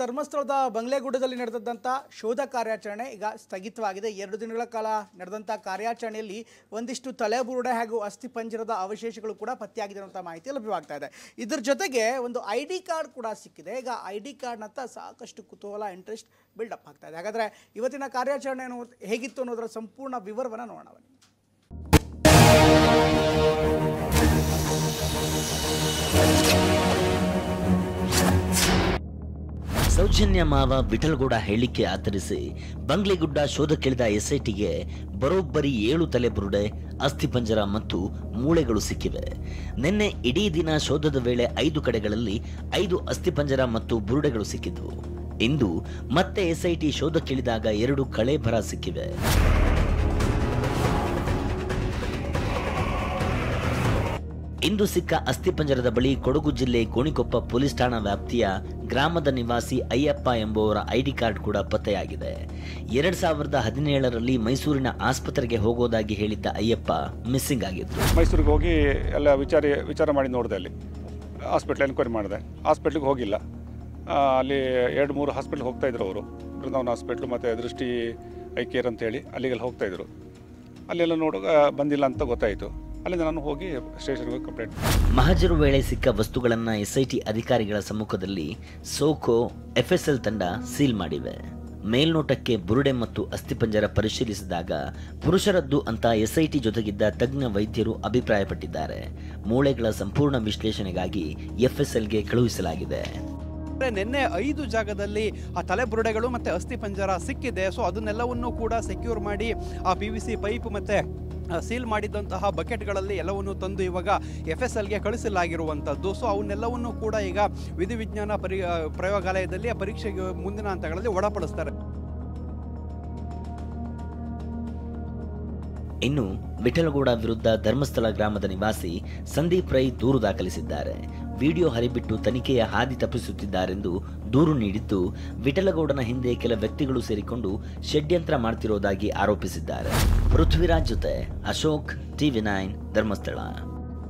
ಧರ್ಮಸ್ಥಳದ ಬಂಗ್ಲೆಗೂಡದಲ್ಲಿ ನಡೆದಂಥ ಶೋಧ ಕಾರ್ಯಾಚರಣೆ ಈಗ ಸ್ಥಗಿತವಾಗಿದೆ. 2 ದಿನಗಳ ಕಾಲ ನಡೆದಂಥ ಕಾರ್ಯಾಚರಣೆಯಲ್ಲಿ ಒಂದಿಷ್ಟು ತಲೆಬುರುಡೆ ಹಾಗೂ ಅಸ್ಥಿಪಂಜರದ ಅವಶೇಷಗಳು ಕೂಡ ಪತ್ತೆಯಾಗಿದೆ ಅಂತ ಮಾಹಿತಿ ಲಭ್ಯವಾಗ್ತಾ ಇದೆ. ಇದರ ಜೊತೆಗೆ ಒಂದು ID ಕಾರ್ಡ್ ಕೂಡ ಸಿಕ್ಕಿದೆ. ಈಗ ID ಕಾರ್ಡ್ನತ್ತ ಸಾಕಷ್ಟು ಕುತೂಹಲ, ಇಂಟ್ರೆಸ್ಟ್ ಬಿಲ್ಡಪ್ ಆಗ್ತಾ ಇದೆ. ಹಾಗಾದರೆ ಇವತ್ತಿನ ಕಾರ್ಯಾಚರಣೆ ಹೇಗಿತ್ತು ಅನ್ನೋದರ ಸಂಪೂರ್ಣ ವಿವರವನ್ನು ನೋಡೋಣ. ಸೌಜನ್ಯ ಮಾವ ವಿಠಲಗೌಡ ಹೇಳಿಕೆ ಆಧರಿಸಿ ಬಂಗ್ಲೆಗುಡ್ಡ ಶೋಧಕ್ಕಿಳಿದ SITಗೆ ಬರೋಬ್ಬರಿ 7 ತಲೆಬುರುಡೆ, ಅಸ್ಥಿಪಂಜರ ಮತ್ತು ಮೂಳೆಗಳು ಸಿಕ್ಕಿವೆ. ನಿನ್ನೆ ಇಡೀ ದಿನ ಶೋಧದ ವೇಳೆ 5 ಕಡೆಗಳಲ್ಲಿ 5 ಅಸ್ಥಿಪಂಜರ ಮತ್ತು ಬುರುಡೆಗಳು ಸಿಕ್ಕಿದ್ವು. ಇಂದು ಮತ್ತೆ SIT ಶೋಧಕ್ಕಿಳಿದಾಗ 2 ಕಳೇಬರ ಸಿಕ್ಕಿವೆ. ಇಂದು ಸಿಕ್ಕ ಅಸ್ಥಿಪಂಜರದ ಬಳಿ ಕೊಡಗು ಜಿಲ್ಲೆ ಗೋಣಿಕೊಪ್ಪ ಪೊಲೀಸ್ ಠಾಣಾ ವ್ಯಾಪ್ತಿಯ ಗ್ರಾಮದ ನಿವಾಸಿ ಅಯ್ಯಪ್ಪ ಎಂಬುವರ ID ಕಾರ್ಡ್ ಕೂಡ ಪತ್ತೆಯಾಗಿದೆ. 2017ರಲ್ಲಿ ಮೈಸೂರಿನ ಆಸ್ಪತ್ರೆಗೆ ಹೋಗೋದಾಗಿ ಹೇಳಿದ್ದ ಅಯ್ಯಪ್ಪ ಮಿಸ್ಸಿಂಗ್ ಆಗಿದ್ರು. ಮೈಸೂರಿಗೆ ಹೋಗಿ ಎಲ್ಲ ವಿಚಾರ ಮಾಡಿ ನೋಡಿದೆ. ಅಲ್ಲಿ ಹಾಸ್ಪಿಟ್ಲ್ ಎನ್ಕ್ವೈರಿ ಮಾಡಿದೆ. ಹಾಸ್ಪಿಟ್ಲಿಗೆ ಹೋಗಿಲ್ಲ. ಅಲ್ಲಿ 2-3 ಹಾಸ್ಪಿಟ್ಲ್ಗೆ ಹೋಗ್ತಾಯಿದ್ರು ಅವರು. ಬೃಂದಾವನ ಹಾಸ್ಪಿಟ್ಲು ಮತ್ತು ದೃಷ್ಟಿ ಐ ಕೇರ್ ಅಂತೇಳಿ ಅಲ್ಲಿಗೆಲ್ಲ ಹೋಗ್ತಾಯಿದ್ರು. ಅಲ್ಲೆಲ್ಲ ನೋಡುವಾಗ ಬಂದಿಲ್ಲ ಅಂತ ಗೊತ್ತಾಯಿತು. ಅಲ್ಲಿಂದ ನಾನು ಹೋಗಿ ಸ್ಟೇಷನ್ಗೆ ಕಂಪ್ಲೇಂಟ್. ಮಹಜರು ವೇಳೆ ಸಿಕ್ಕ ವಸ್ತುಗಳನ್ನು SIT ಅಧಿಕಾರಿಗಳ ಸಮ್ಮುಖದಲ್ಲಿ ಸೋಕೋ FSL ತಂಡ ಸೀಲ್ ಮಾಡಿವೆ. ಮೇಲ್ನೋಟಕ್ಕೆ ಬುರುಡೆ ಮತ್ತು ಅಸ್ಥಿಪಂಜರ ಪರಿಶೀಲಿಸಿದಾಗ ಪುರುಷರದ್ದು ಅಂತ SIT ಜೊತೆಗಿದ್ದ ತಜ್ಞ ವೈದ್ಯರು ಅಭಿಪ್ರಾಯಪಟ್ಟಿದ್ದಾರೆ. ಮೂಳೆಗಳ ಸಂಪೂರ್ಣ ವಿಶ್ಲೇಷಣೆಗಾಗಿ FSLಗೆ ಕಳುಹಿಸಲಾಗಿದೆ. ನಿನ್ನೆ 5 ಜಾಗದಲ್ಲಿ ಆ ತಲೆಬುರುಡೆಗಳು ಮತ್ತು ಅಸ್ಥಿಪಂಜರ ಸಿಕ್ಕಿದೆ. ಸೊ ಅದನ್ನೆಲ್ಲವನ್ನೂ ಕೂಡ ಸೆಕ್ಯೂರ್ ಮಾಡಿ ಆ PVC ಪೈಪ್ ಮತ್ತು ಸೀಲ್ ಮಾಡಿದಂತಹ ಬಕೆಟ್ಗಳಲ್ಲಿ ಎಲ್ಲವನ್ನು ತಂದು ಇವಾಗ FSLಗೆ ಕಳಿಸಲಾಗಿರುವಂಥದ್ದು. ಸೊ ಅವನ್ನೆಲ್ಲವನ್ನು ಕೂಡ ಈಗ ವಿಧಿವಿಜ್ಞಾನ ಪ್ರಯೋಗಾಲಯದಲ್ಲಿ ಆ ಪರೀಕ್ಷೆಗೆ ಮುಂದಿನ ಹಂತಗಳಲ್ಲಿ ಒಳಪಡಿಸ್ತಾರೆ. ಇನ್ನು ವಿಠಲಗೌಡ ವಿರುದ್ಧ ಧರ್ಮಸ್ಥಳ ಗ್ರಾಮದ ನಿವಾಸಿ ಸಂದೀಪ್ ರೈ ದೂರು ದಾಖಲಿಸಿದ್ದಾರೆ. ವಿಡಿಯೋ ಹರಿಬಿಟ್ಟು ತನಿಖೆಯ ಹಾದಿ ತಪ್ಪಿಸುತ್ತಿದ್ದಾರೆಂದು ದೂರು ನೀಡಿದ್ದು, ವಿಠಲಗೌಡನ ಹಿಂದೆ ಕೆಲ ವ್ಯಕ್ತಿಗಳು ಸೇರಿಕೊಂಡು ಷಡ್ಯಂತ್ರ ಮಾಡ್ತಿರೋದಾಗಿ ಆರೋಪಿಸಿದ್ದಾರೆ. ಪೃಥ್ವಿರಾಜ್ ಜೊತೆ ಅಶೋಕ್, TV9 ಧರ್ಮಸ್ಥಳ.